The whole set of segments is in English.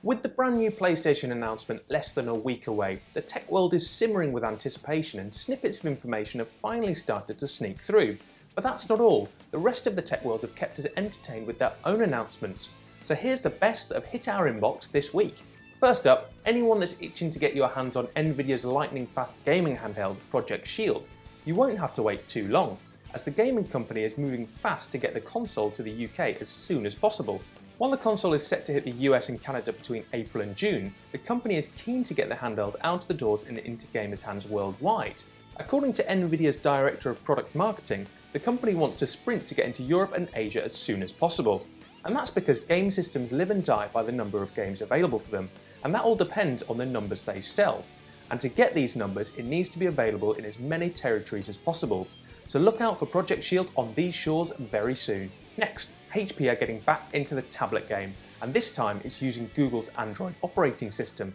With the brand new PlayStation announcement less than a week away, the tech world is simmering with anticipation and snippets of information have finally started to sneak through. But that's not all. The rest of the tech world have kept us entertained with their own announcements. So here's the best that have hit our inbox this week. First up, anyone that's itching to get your hands on Nvidia's lightning-fast gaming handheld, Project Shield, you won't have to wait too long, as the gaming company is moving fast to get the console to the UK as soon as possible. While the console is set to hit the US and Canada between April and June, the company is keen to get the handheld out of the doors and into gamers' hands worldwide. According to Nvidia's Director of Product Marketing, the company wants to sprint to get into Europe and Asia as soon as possible. And that's because game systems live and die by the number of games available for them, and that all depends on the numbers they sell. And to get these numbers, it needs to be available in as many territories as possible. So look out for Project Shield on these shores very soon. Next, HP are getting back into the tablet game, and this time it's using Google's Android operating system.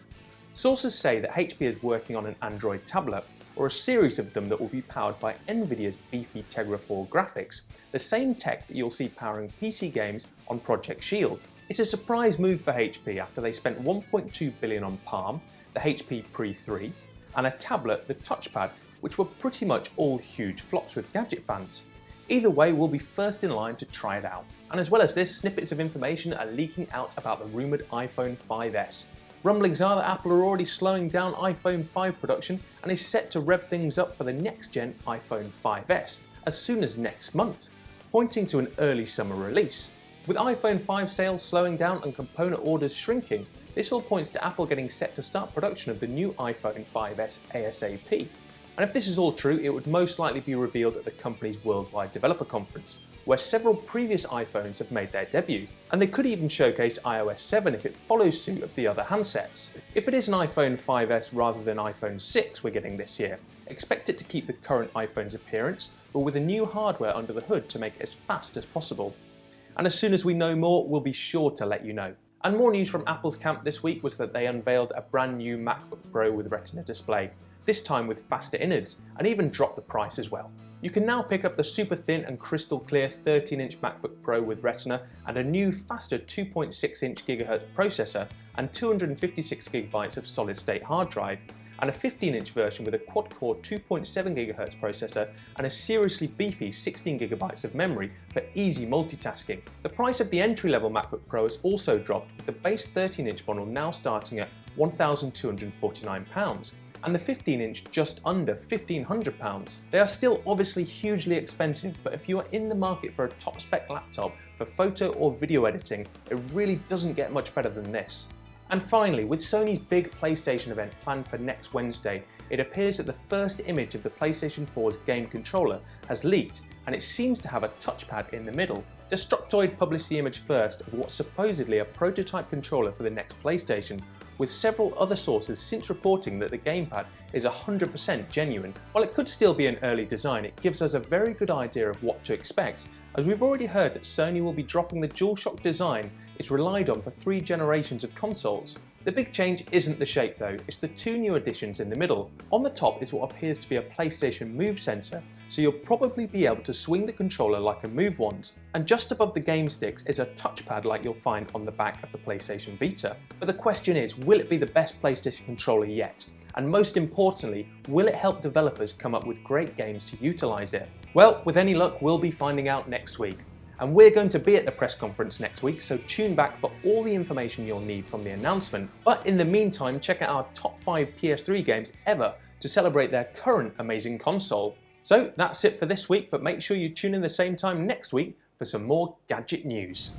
Sources say that HP is working on an Android tablet, or a series of them that will be powered by Nvidia's beefy Tegra 4 graphics, the same tech that you'll see powering PC games on Project Shield. It's a surprise move for HP after they spent $1.2 billion on Palm, the HP Pre 3, and a tablet, the Touchpad, which were pretty much all huge flops with Gadget fans. Either way, we'll be first in line to try it out. And as well as this, snippets of information are leaking out about the rumoured iPhone 5S. Rumblings are that Apple are already slowing down iPhone 5 production and is set to rev things up for the next-gen iPhone 5S as soon as next month, pointing to an early summer release. With iPhone 5 sales slowing down and component orders shrinking, this all points to Apple getting set to start production of the new iPhone 5S ASAP. And if this is all true, it would most likely be revealed at the company's Worldwide Developer Conference, where several previous iPhones have made their debut. And they could even showcase iOS 7 if it follows suit of the other handsets. If it is an iPhone 5S rather than iPhone 6 we're getting this year, expect it to keep the current iPhone's appearance, but with a new hardware under the hood to make it as fast as possible. And as soon as we know more, we'll be sure to let you know. And more news from Apple's camp this week was that they unveiled a brand new MacBook Pro with Retina display, this time with faster innards, and even dropped the price as well. You can now pick up the super thin and crystal clear 13-inch MacBook Pro with Retina and a new faster 2.6-inch GHz processor and 256GB of solid-state hard drive, and a 15-inch version with a quad-core 2.7 GHz processor and a seriously beefy 16GB of memory for easy multitasking. The price of the entry-level MacBook Pro has also dropped, with the base 13-inch model now starting at £1,249 and the 15-inch just under £1,500. They are still obviously hugely expensive, but if you are in the market for a top-spec laptop for photo or video editing, it really doesn't get much better than this. And finally, with Sony's big PlayStation event planned for next Wednesday, it appears that the first image of the PlayStation 4's game controller has leaked, and it seems to have a touchpad in the middle. Destructoid published the image first of what's supposedly a prototype controller for the next PlayStation, with several other sources since reporting that the gamepad is 100% genuine. While it could still be an early design, it gives us a very good idea of what to expect, as we've already heard that Sony will be dropping the DualShock design it's relied on for 3 generations of consoles. The big change isn't the shape though, it's the 2 new additions in the middle. On the top is what appears to be a PlayStation Move sensor, so you'll probably be able to swing the controller like a Move wand. And just above the game sticks is a touchpad like you'll find on the back of the PlayStation Vita. But the question is, will it be the best PlayStation controller yet? And most importantly, will it help developers come up with great games to utilise it? Well, with any luck, we'll be finding out next week. And we're going to be at the press conference next week, so tune back for all the information you'll need from the announcement. But in the meantime, check out our top 5 PS3 games ever to celebrate their current amazing console. So that's it for this week, but make sure you tune in the same time next week for some more Gadget news.